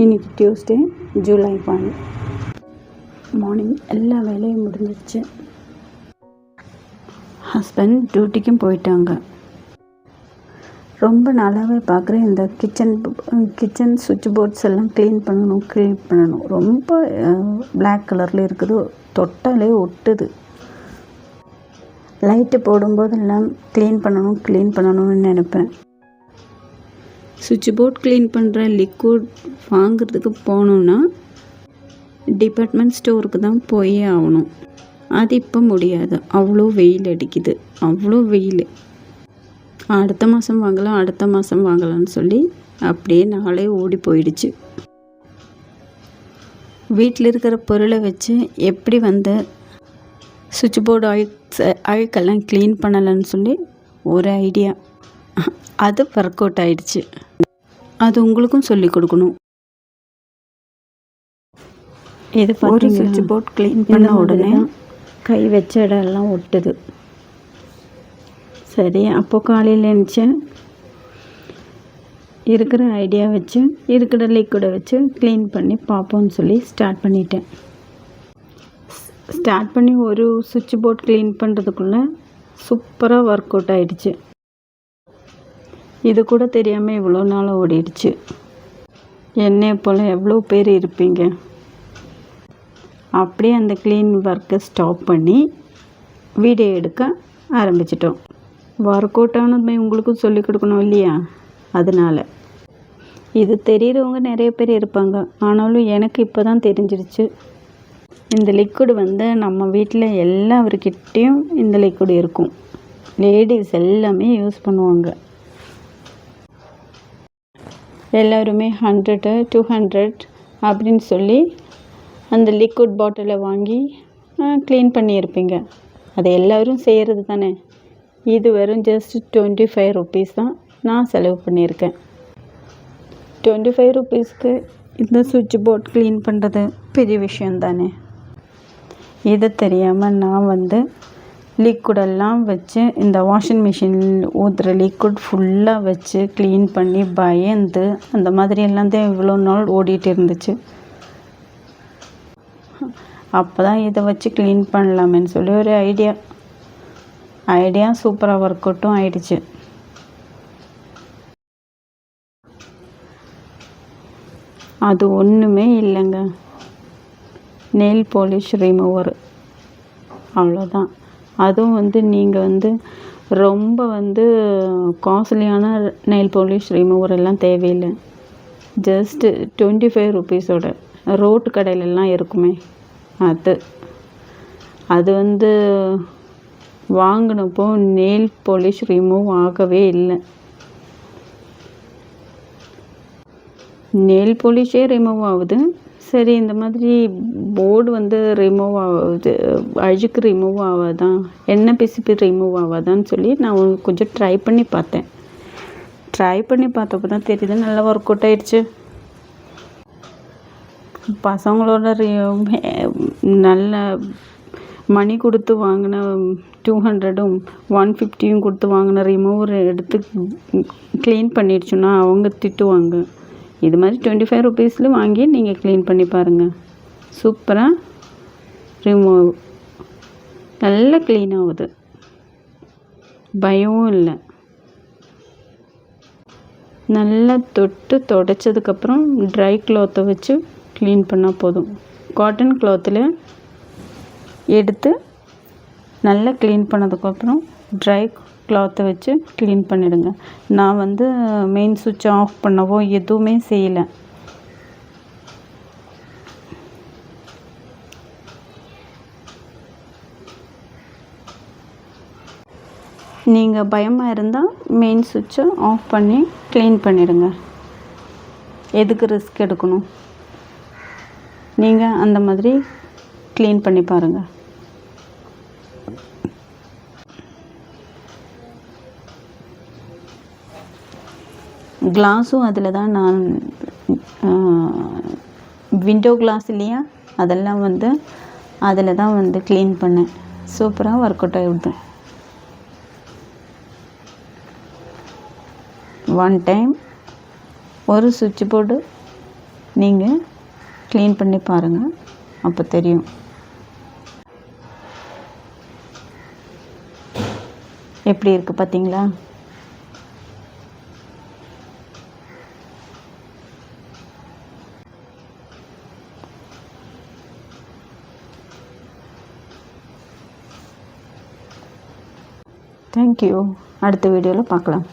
இன்றைக்கி Tuesday July 1 morning எல்லா வேலையும் முடிஞ்சிருச்சு. ஹஸ்பண்ட் டியூட்டிக்கும் போயிட்டாங்க. ரொம்ப நாளாகவே பார்க்குறேன் இந்த கிச்சன் சுவிட்ச் போர்ட்ஸ் எல்லாம் க்ளீன் பண்ணணும். ரொம்ப பிளாக் கலரில் இருக்குது, தொட்டாலே ஒட்டுது. லைட்டு போடும்போதெல்லாம் க்ளீன் பண்ணணும்னு நினைப்பேன். சுவிட்ச் போர்ட் க்ளீன் பண்ணுற லிக்விட் வாங்கிறதுக்கு போகணுன்னா டிபார்ட்மெண்ட் ஸ்டோருக்கு தான் போயே ஆகணும். அது இப்போ முடியாது, அவ்வளோ வெயில் அடிக்குது, அவ்வளோ வெயில். அடுத்த மாதம் வாங்கலாம்னு சொல்லி அப்படியே நாளே ஓடி போயிடுச்சு. வீட்டில் இருக்கிற பொருளை வச்சு எப்படி சுவிட்ச் போர்டு அழுக்கெல்லாம் க்ளீன் பண்ணலான்னு சொல்லி ஒரு ஐடியா, அது ஒர்க் அவுட் ஆயிடுச்சு. அது உங்களுக்கும் சொல்லி கொடுக்கணும். இது ஒரு சுவிட்ச் போர்ட் க்ளீன் பண்ண உடனே கை வச்ச இடம்லாம் ஒட்டுது. சரி, அப்போது காலையில் எழுந்துச்சு இருக்கிற ஐடியா வச்சு இருக்கிற லிக்விடை வச்சு க்ளீன் பண்ணி பார்ப்போம்னு சொல்லி ஸ்டார்ட் பண்ணி ஒரு சுவிட்ச் போர்ட் க்ளீன் பண்ணுறதுக்குள்ளே சூப்பராக ஒர்க் அவுட் ஆகிடுச்சு. இது கூட தெரியாமல் இவ்வளோ நாள் ஓடிடுச்சு. என்னை போல் எவ்வளோ பேர் இருப்பீங்க. அப்படியே அந்த க்ளீன் ஒர்க்கை ஸ்டாப் பண்ணி வீடியோ எடுக்க ஆரம்பிச்சிட்டோம். ஒர்க் அவுட் ஆனதுமே உங்களுக்கும் சொல்லிக் கொடுக்கணும் இல்லையா? அதனால் இது தெரிகிறவங்க நிறைய பேர் இருப்பாங்க. ஆனாலும் எனக்கு இப்போ தான் தெரிஞ்சிடுச்சு. இந்த லிக்விட் நம்ம வீட்டில் எல்லாருக்கிட்டேயும் இந்த லிக்விட் இருக்கும். லேடிஸ் எல்லாமே யூஸ் பண்ணுவாங்க. எல்லோருமே 100 200 அப்படின்னு சொல்லி அந்த லிக்விட் பாட்டிலை வாங்கி க்ளீன் பண்ணியிருப்பீங்க. அது எல்லோரும் செய்கிறது தானே. இது வெறும் ஜஸ்ட் 25 rupees தான் நான் செலவு பண்ணியிருக்கேன். 25 rupeesக்கு இந்த சுவிட்ச் போர்ட் க்ளீன் பண்ணுறது பெரிய விஷயம் தானே. இதை தெரியாமல் நான் லிக்விடெல்லாம் வச்சு இந்த வாஷிங் மிஷினில் ஊற்றுற லிக்விட் ஃபுல்லாக வச்சு க்ளீன் பண்ணி பயந்து அந்த மாதிரி எல்லாம் தான் இவ்வளோ நாள் ஓடிட்டு இருந்துச்சு. அப்போ தான் இதை வச்சு க்ளீன் பண்ணலாமேன்னு சொல்லி ஒரு ஐடியா சூப்பராக ஒர்க் அவுட்டும் ஆயிடுச்சு. அது ஒன்றுமே இல்லைங்க, நெயில் பாலிஷ் ரிமூவர், அவ்வளோதான். அதுவும் நீங்கள் ரொம்ப காஸ்ட்லியான நெயில் பாலிஷ் ரிமூவர் எல்லாம் தேவையில்லை. ஜஸ்ட்டு 25 rupeesோட ரோட்டு கடையிலெல்லாம் இருக்குமே, அது வாங்கினப்போ நெயில் பாலிஷ் ரிமூவ் ஆகவே இல்லை. நெயில் பாலிஷே ரிமூவ் ஆகுது. சரி, இந்த மாதிரி போர்டு ரிமூவ் ஆகுது, அழுக்கு ரிமூவ் ஆகாதான், எண்ணெய் பிசிப்பி ரிமூவ் ஆகாதான்னு சொல்லி நான் கொஞ்சம் ட்ரை பண்ணி பார்த்தப்போ தான் தெரியுது நல்லா ஒர்க் அவுட் ஆயிடுச்சு. பசங்களோட நல்ல மணி கொடுத்து வாங்கின 200 150 கொடுத்து வாங்கின ரிமூவர் எடுத்து க்ளீன் பண்ணிடுச்சுன்னா அவங்க திட்டுவாங்க. இது மாதிரி 25 rupeesல வாங்கி நீங்கள் க்ளீன் பண்ணி பாருங்கள். சூப்பராக ரிமூவ், நல்லா க்ளீன் ஆகுது, பயமும் இல்லை. நல்லா தொடச்சதுக்கப்புறம் ட்ரை கிளாத்தை வச்சு க்ளீன் பண்ணால் போதும். காட்டன் கிளாத்தில் எடுத்து நல்லா க்ளீன் பண்ணதுக்கப்புறம் ட்ரை கிளாத்தை வச்சு க்ளீன் பண்ணிவிடுங்க. நான் மெயின் சுவிட்சை ஆஃப் பண்ணவோ எதுவுமே செய்யலை. நீங்கள் பயமாக இருந்தால் மெயின் சுவிட்சை ஆஃப் பண்ணி க்ளீன் பண்ணிவிடுங்க. எதுக்கு ரிஸ்க் எடுக்கணும்? நீங்கள் அந்த மாதிரி க்ளீன் பண்ணி பாருங்கள். கிளாஸும் அதில் தான் நான் விண்டோ கிளாஸ் இல்லையா, அதெல்லாம் அதில் தான் க்ளீன் பண்ணேன். சூப்பராக ஒர்க் அவுட் ஆகிடுது. ஒன் டைம் ஒரு சுவிட்ச் போர்டு நீங்கள் க்ளீன் பண்ணி பாருங்கள், அப்போ தெரியும். எப்படி இருக்குது பார்த்தீங்களா? தேங்க்யூ. அடுத்த வீடியோவில் பார்க்கலாம்.